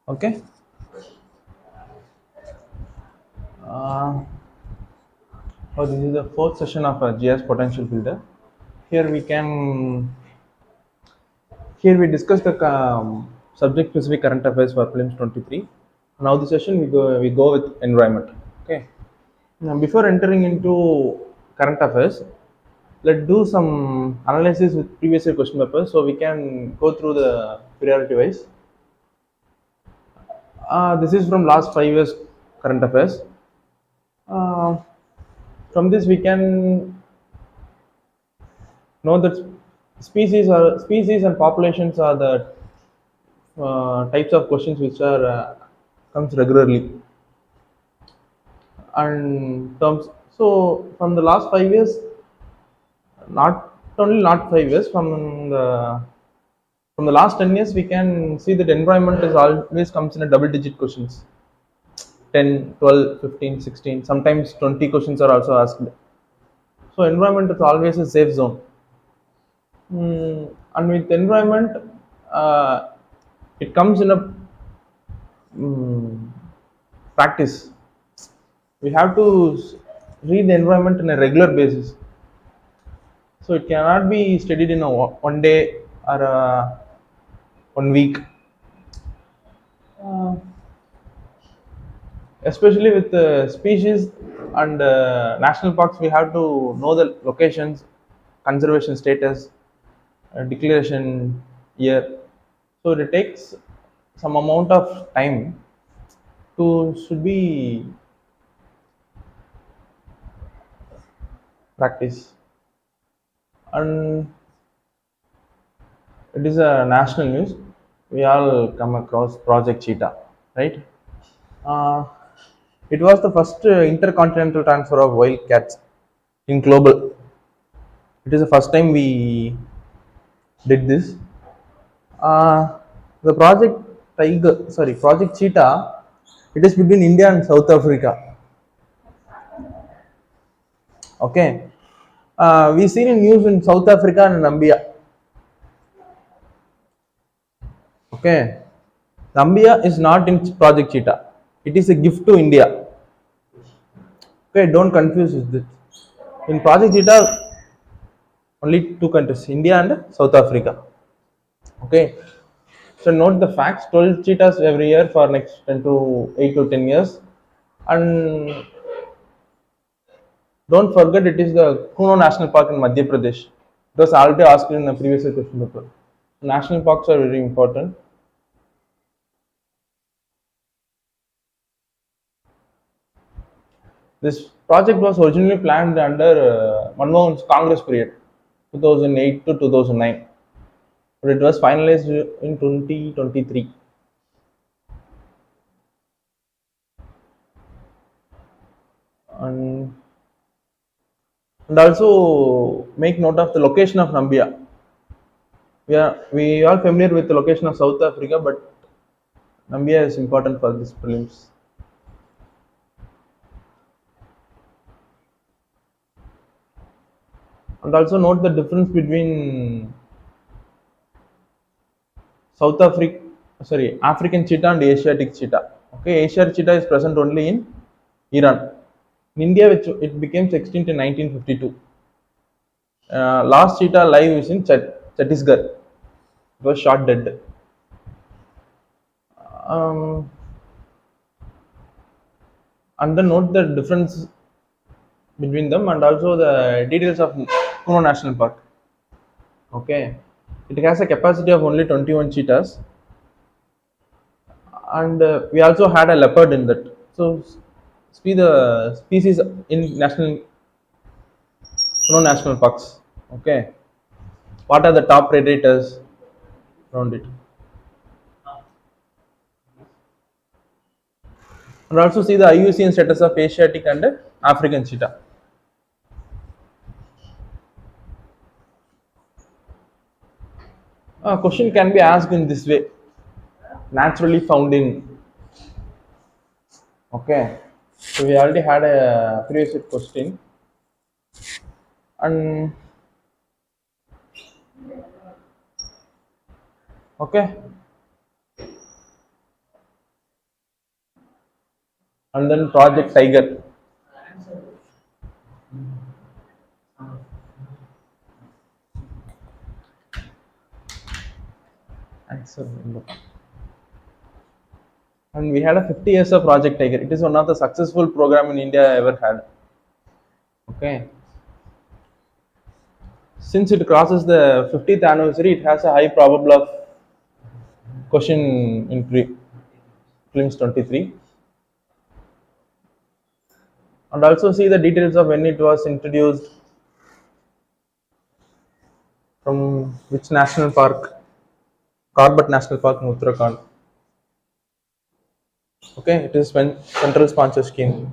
Okay. Uh, this is the fourth session of GS Potential Builder. Here we can Here we discuss the subject specific current affairs for prelims 23. Now the session we go with environment. Okay. Now before entering into current affairs, let's do some analysis with previous year question papers so we can go through the priority wise. This is from last 5 years current affairs. Uh, from this we can know that species and populations are the types of questions which are comes regularly and terms. So from the last 5 years, not 5 years, from the last 10 years we can see that environment is always comes in a double digit questions, 10, 12, 15, 16, sometimes 20 questions are also asked. So environment is always a safe zone. And with environment, uh, it comes in a practice. We have to read the environment on a regular basis. So it cannot be studied in a one day or 1 week. Uh, Especially with species and national parks, we have to know the locations, conservation status, declaration year. So it takes some amount of time to should be practice. And it is a national news. We all come across Project Cheetah, right? Uh, it was the first intercontinental transfer of wild cats in global. It is the first time we did this. Uh, the Project Cheetah, it is between India and South Africa. Okay, we seen in news in South Africa and Namibia. Okay, Namibia is not in Project Cheetah. It is a gift to India. Okay, don't confuse with this. In Project Cheetah, only two countries, India and South Africa. Okay, so note the facts: 12 cheetahs every year for next 10 to 8 to 10 years, and don't forget it is the Kuno National Park in Madhya Pradesh. It was already asked in the previous question paper. National parks are very important. This project was originally planned under Manmohan's Congress period, 2008 to 2009, but it was finalized in 2023. And, and also make note of the location of Namibia. We are familiar with the location of South Africa, but Namibia is important for this prelims. And also note the difference between African cheetah and Asiatic cheetah. Okay, Asiatic cheetah is present only in Iran. In India, which it became extinct in 1952. Last cheetah live is in Chhattisgarh. It was shot dead. Um, and then note the difference between them and also the details of Kuno National Park. Okay, it has a capacity of only 21 cheetahs, and we also had a leopard in that. So, see the species in national parks. Okay, what are the top predators around it? And also see the IUCN status of Asiatic and African cheetah. A question can be asked in this way: naturally found in. Okay, so we already had a previous question, and okay, and then Project Tiger. Answer. And we had a 50 years of Project Tiger. It is one of the successful program in India ever had. Okay, since it crosses the 50th anniversary, it has a high probable of question in prelims 23, and also see the details of when it was introduced, from which national park, Corbett National Park in Uttarakhand. Okay, it is when central sponsor scheme,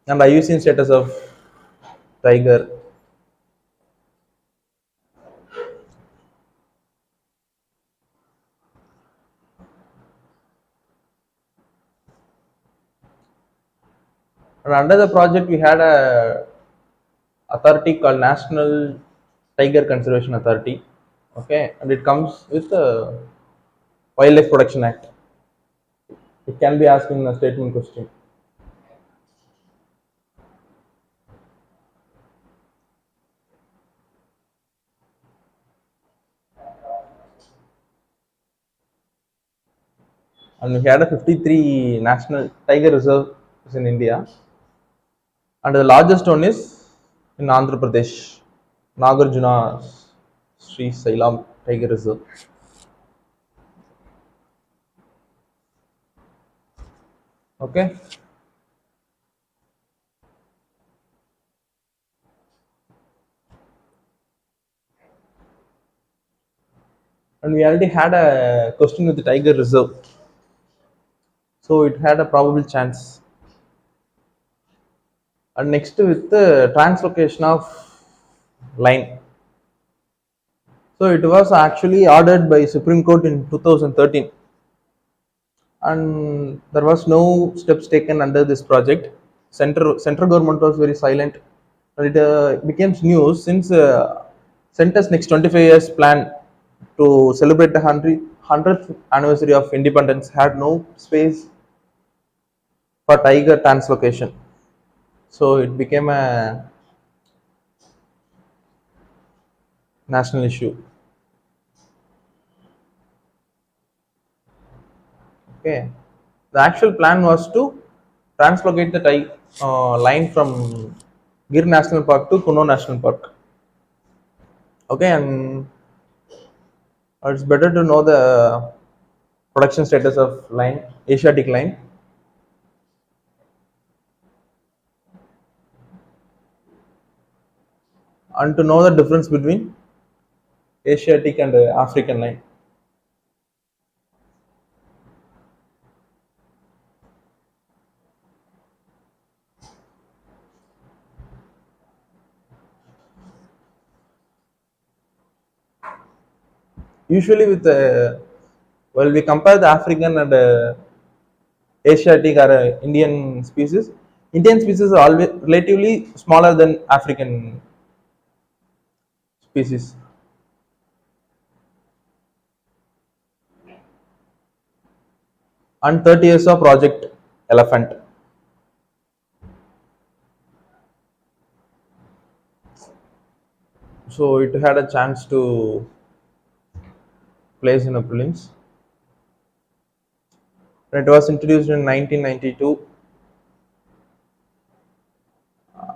and IUCN status of tiger. And under the project, we had a authority called National Tiger Conservation Authority. Okay, and it comes with the Wildlife Protection Act. It can be asked in a statement question. And we had a 53 national tiger reserves in India, and the largest one is in Andhra Pradesh, Nagarjuna Sri Sailam Tiger Reserve. Okay, and we already had a question with the tiger reserve, so it had a probable chance. And next with the translocation of line, so it was actually ordered by Supreme Court in 2013, and there was no steps taken under this project. Central government was very silent, and it became news since Centre's next 25 years plan to celebrate the 100th anniversary of independence had no space for tiger translocation. So it became a national issue. Okay, the actual plan was to translocate the line from Gir National Park to Kuno National Park. Okay, and it's better to know the production status of line, Asiatic line, and to know the difference between Asiatic and African line. Usually, with well, we compare the African and Asiatic or Indian species. Indian species are always relatively smaller than African species. And 30 years of Project Elephant. So it had a chance to place in a prelims. It was introduced in 1992,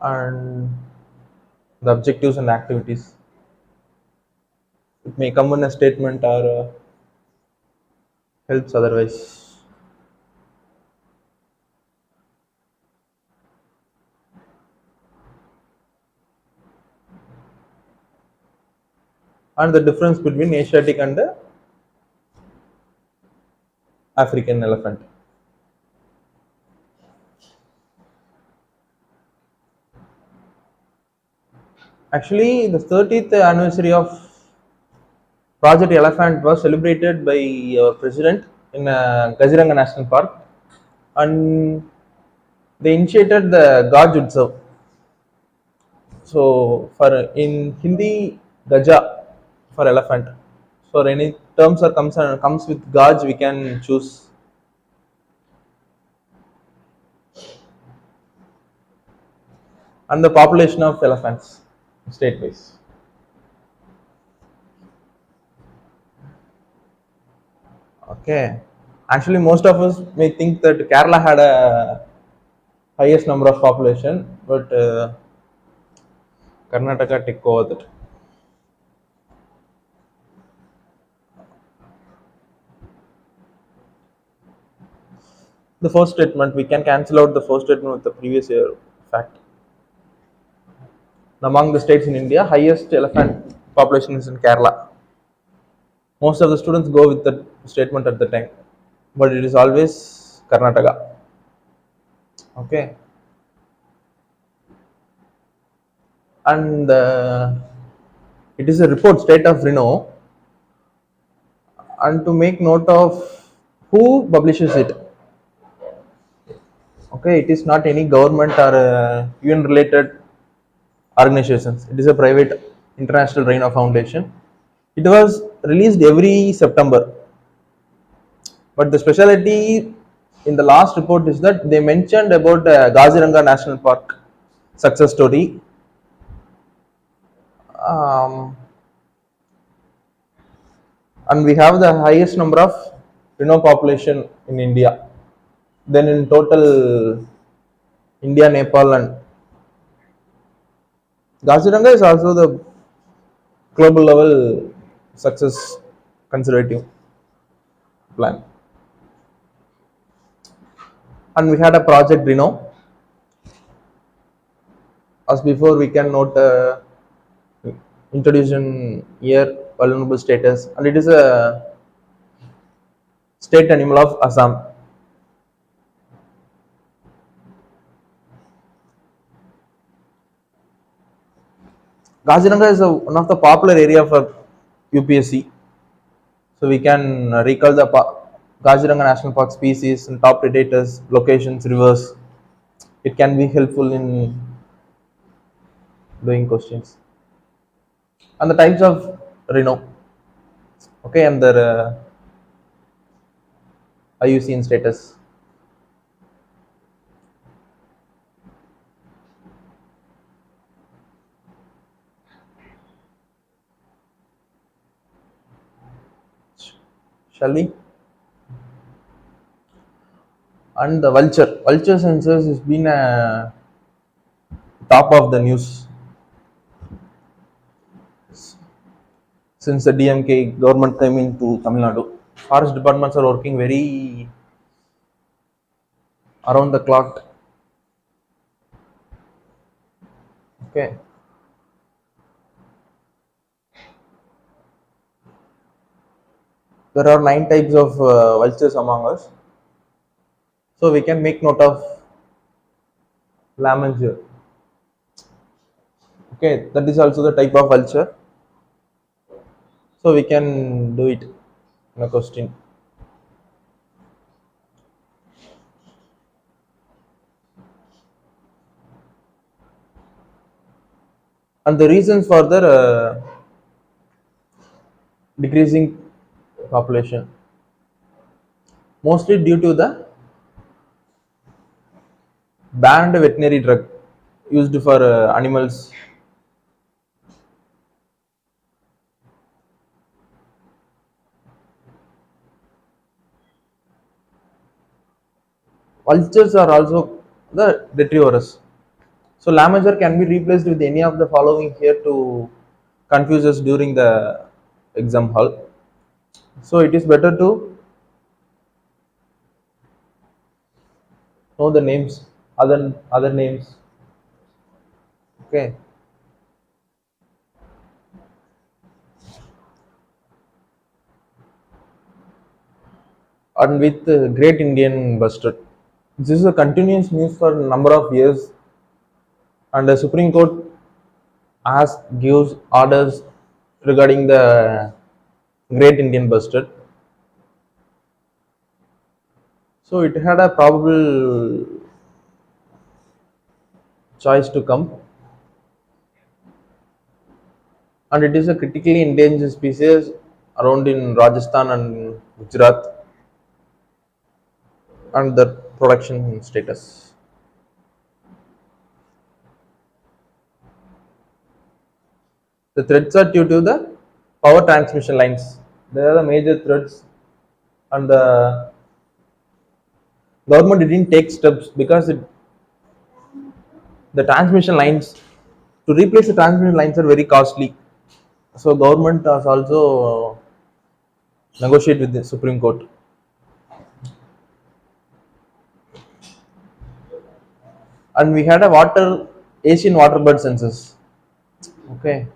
and the objectives and activities. It may come in a statement or helps otherwise. And the difference between Asiatic and the African elephant. Actually, the 30th anniversary of Project Elephant was celebrated by our president in Kaziranga National Park. and they initiated the Gaj Utsav. So for in Hindi, Gaja for elephant. For any terms or comes with Gaj, we can choose. And the population of elephants state wise. Okay. Actually, most of us may think that Kerala had a highest number of population, but Karnataka took over that. The first statement, we can cancel out the first statement with the previous year fact. Among the states in India, highest elephant population is in Kerala. Most of the students go with that statement at the time, but it is always Karnataka. Okay, and it is a report, state of Reno, and to make note of who publishes it. Okay, it is not any government or UN related organizations. It is a private international Reno Foundation. It was released every September, but the specialty in the last report is that they mentioned about Gaziranga National Park success story. Um, and we have the highest number of Reno population in India. Then in total, India, Nepal, and Gaziranga is also the global level success conservative plan. And we had a project Reno. As before, we can note introduction year, vulnerable status, and it is a state animal of Assam. Gaziranga is one of the popular area for UPSC. So we can recall the Gaziranga National Park species and top predators, locations, rivers. It can be helpful in doing questions. And the types of Rhino. Okay, and their IUCN status. Shall we? And the vulture. Vulture census has been a top of the news since the DMK government came into Tamil Nadu. Forest departments are working very around the clock. Okay. There are 9 types of vultures among us. So we can make note of lamanger. Okay, that is also the type of vulture. So we can do it in a question. And the reasons for the decreasing population, mostly due to the banned veterinary drug used for animals. Vultures are also the retrievers. So lamager can be replaced with any of the following here to confuse us during the exam hall. So it is better to know the names, other names. Okay. And with Great Indian Bustard. This is a continuous news for a number of years, and the Supreme Court gives orders regarding the Great Indian Bustard. So it had a probable choice to come, and it is a critically endangered species around in Rajasthan and Gujarat, and the production status. The threats are due to the power transmission lines. They are the major threats, and the government didn't take steps because the transmission lines, to replace the transmission lines are very costly. So government has also negotiate with the Supreme Court. And we had a Asian water bird census. Okay,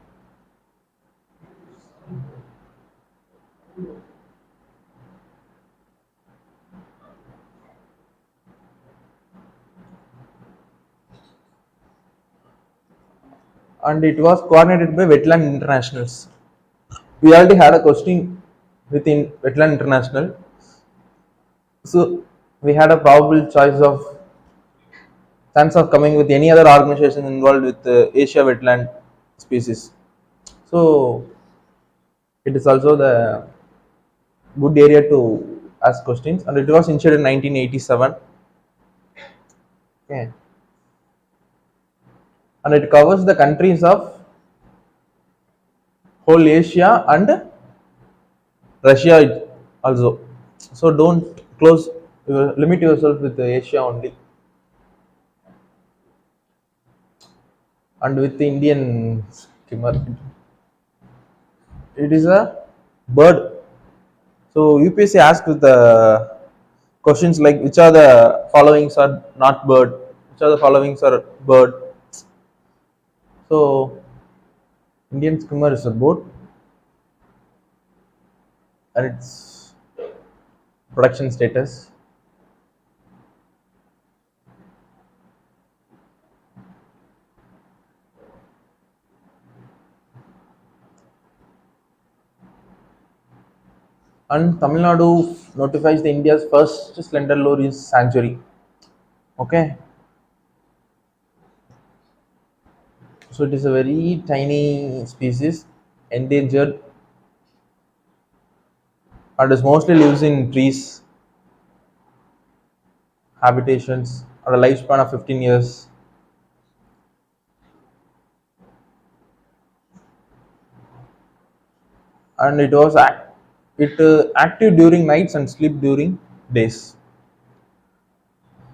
and it was coordinated by Wetland Internationals. We already had a question within Wetland International, so we had a probable choice of chance of coming with any other organization involved with Asia wetland species. So it is also the good area to ask questions, and it was initiated in 1987. Okay, and it covers the countries of whole Asia and Russia also. So don't close, limit yourself with Asia only, and with the Indian skimmer. It is a bird. So UPSC asks with the questions like which are the followings are not bird, which are the followings are bird. So Indian skimmer is a boat, and its production status. And Tamil Nadu notifies the India's first slender loris sanctuary. Okay, so it is a very tiny species, endangered, and is mostly lives in trees, habitations, and a lifespan of 15 years. And active during nights and sleep during days,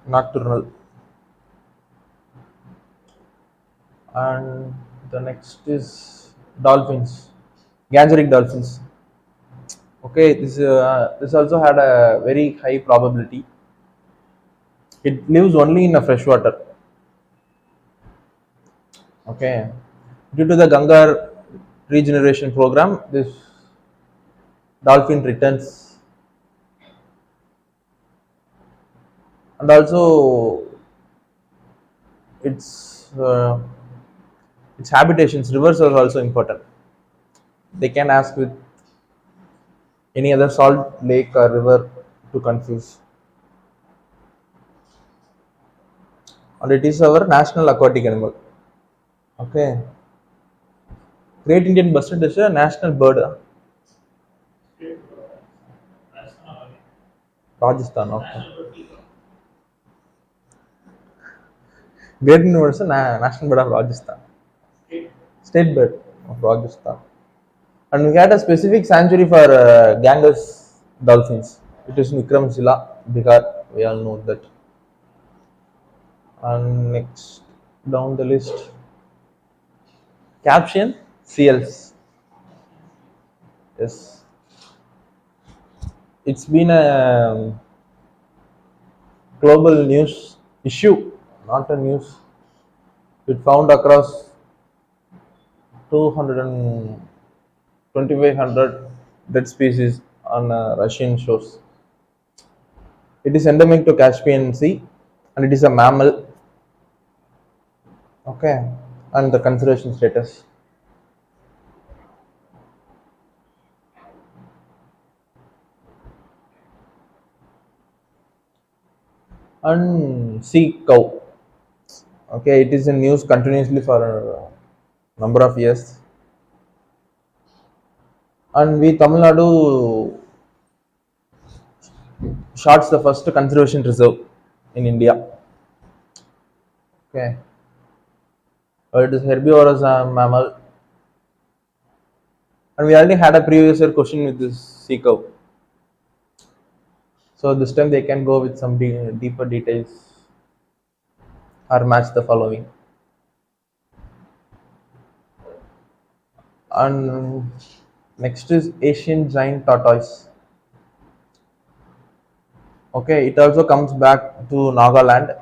nocturnal. And the next is dolphins, Gangetic dolphins. Okay, this also had a very high probability. It lives only in a freshwater. Okay, due to the Gangar regeneration program, this dolphin returns, and also its habitations, rivers are also important. They can ask with any other salt lake or river to confuse. And it is our national aquatic animal. Okay, Great Indian Bustard is a national bird. Rajasthan. Okay, Great Indian Bird is a national bird of Rajasthan. State bird of Rajasthan. And we had a specific sanctuary for Ganges dolphins. It is in Vikram Zilla, Bihar. We all know that. And next down the list, caption seals. Yes, it's been a global news issue, not a news. It found across 200 and 2500 dead species on Russian shores. It is endemic to Caspian Sea, and it is a mammal. Okay, and the conservation status. and sea cow. Okay, it is in news continuously for a number of years. And we Tamil Nadu shots the first conservation reserve in India. Okay, it is herbivorous mammal, and we already had a previous year question with this sea cow. So this time they can go with some deeper details or match the following. And next is Asian giant tortoise. Okay, it also comes back to Nagaland.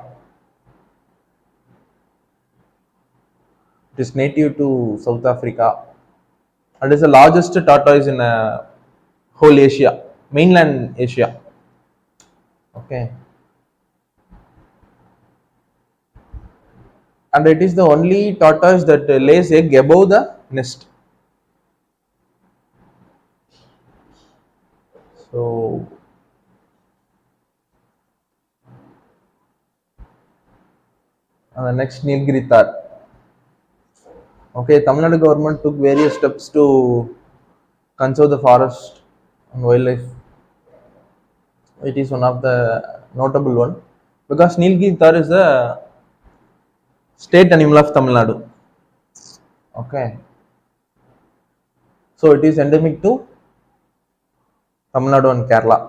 It is native to South Africa and is the largest tortoise in whole Asia, mainland Asia. Okay, and it is the only tortoise that lays egg above the nest. So, the next Nilgiri Tar. Okay, Tamil Nadu government took various steps to conserve the forest and wildlife. It is one of the notable one because Nilgiri Tar is the state animal of Tamil Nadu. Okay, so it is endemic to Tamil Nadu and Kerala.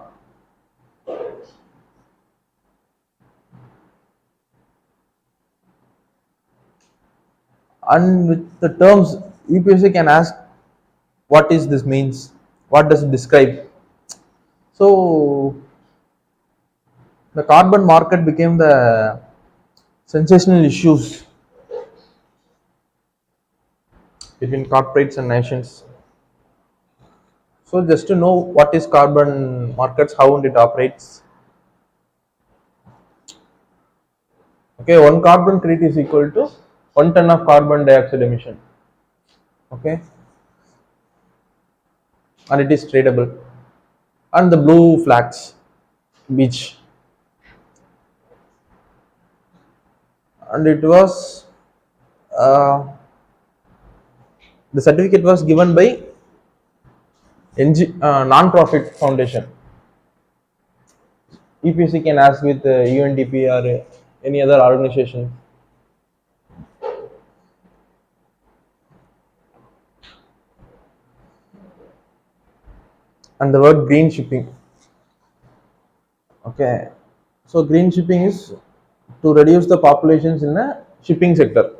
And with the terms, UPSC can ask what is this means, what does it describe. So the carbon market became the sensational issues between corporates and nations. So just to know what is carbon markets, how it operates. Okay, one carbon credit is equal to 1 ton of carbon dioxide emission. Okay, and it is tradable. And the blue flags beach, and it was uh, the certificate was given by non-profit foundation. EPC can ask with UNDP or any other organization. And the word green shipping. Okay, so green shipping is to reduce the populations in the shipping sector.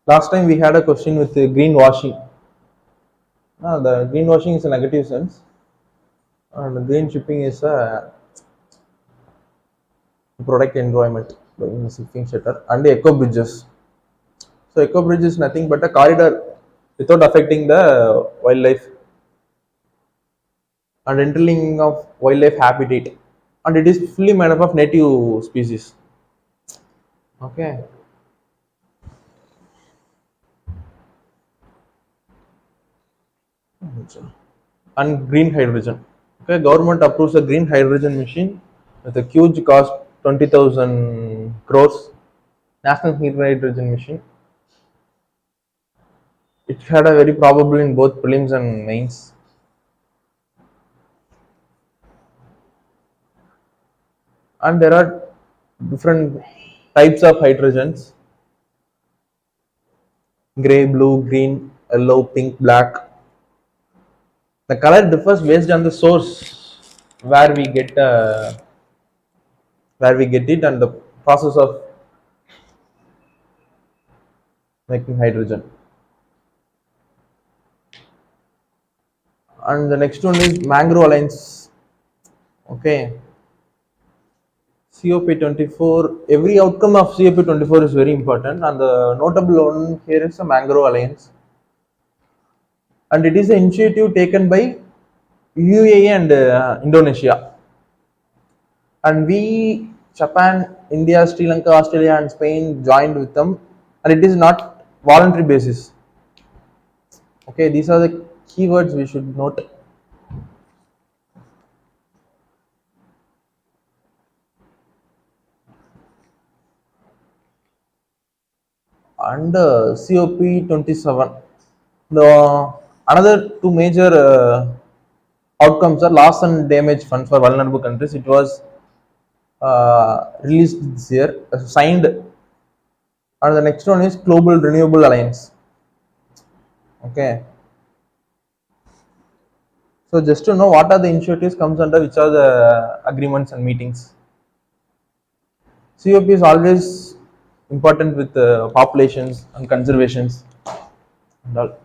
Last time we had a question with greenwashing. The greenwashing is a negative sense, and green shipping is a product environment in the shipping sector. And the eco bridges. So eco bridge is nothing but a corridor without affecting the wildlife and interlinking of wildlife habitat, and it is fully made up of native species. Okay, and green hydrogen. Okay, government approves a green hydrogen machine with a huge cost 20,000 crores. National green hydrogen machine. It had a very probable in both prelims and mains. And there are different types of hydrogens: gray, blue, green, yellow, pink, black. The color differs based on the source where we get it and the process of making hydrogen. And the next one is Mangrove Alliance. Okay, COP24. Every outcome of COP24 is very important, and the notable one here is the Mangrove Alliance, and it is an initiative taken by UAE and Indonesia, and we, Japan, India, Sri Lanka, Australia, and Spain joined with them, and it is not voluntary basis. Okay, these are the keywords we should note. and COP27. The another two major outcomes are loss and damage fund for vulnerable countries. It was released this year, signed, and the next one is Global Renewable Alliance. Okay, so just to know what are the initiatives comes under which are the agreements and meetings. COP is always important with populations and conservations and all.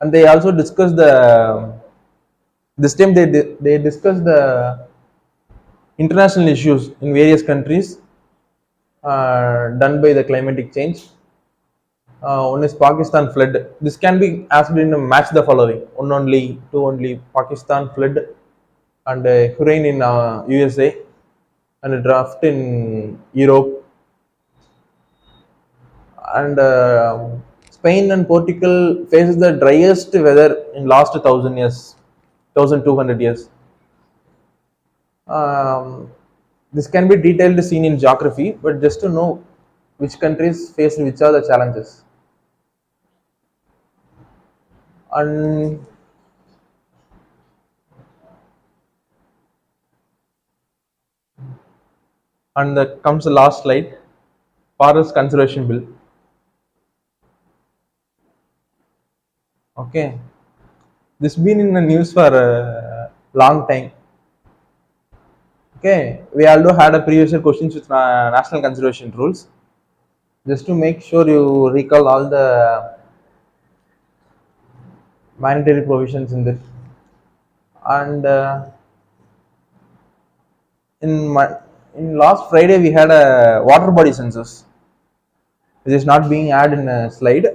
And they also discuss the this time they discuss the international issues in various countries done by the climatic change. One is Pakistan flood. This can be asked in a match the following: one only, two only. Pakistan flood and hurricane in USA and a draft in Europe and Spain and Portugal faces the driest weather in last 1,000 years, 1,200 years. Um, this can be detailed seen in geography, but just to know which countries face which are the challenges. And that comes the last slide, Forest Conservation Bill. Okay, this been in the news for a long time. Okay, we also had a previous year questions with national conservation rules. Just to make sure you recall all the mandatory provisions in this. And in my in last Friday we had a water body census. It is not being added in a slide.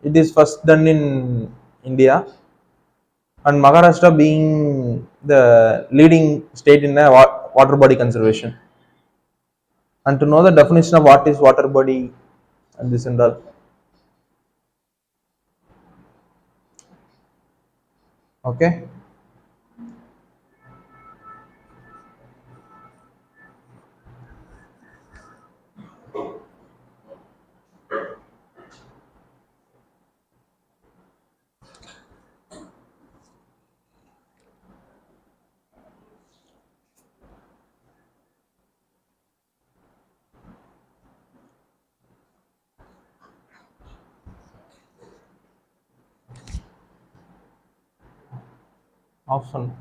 It is first done in India, and Maharashtra being the leading state in water body conservation. And to know the definition of what is water body and this and all. Okay. Often.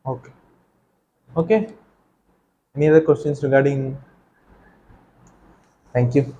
Okay. Okay. Any other questions regarding? Thank you.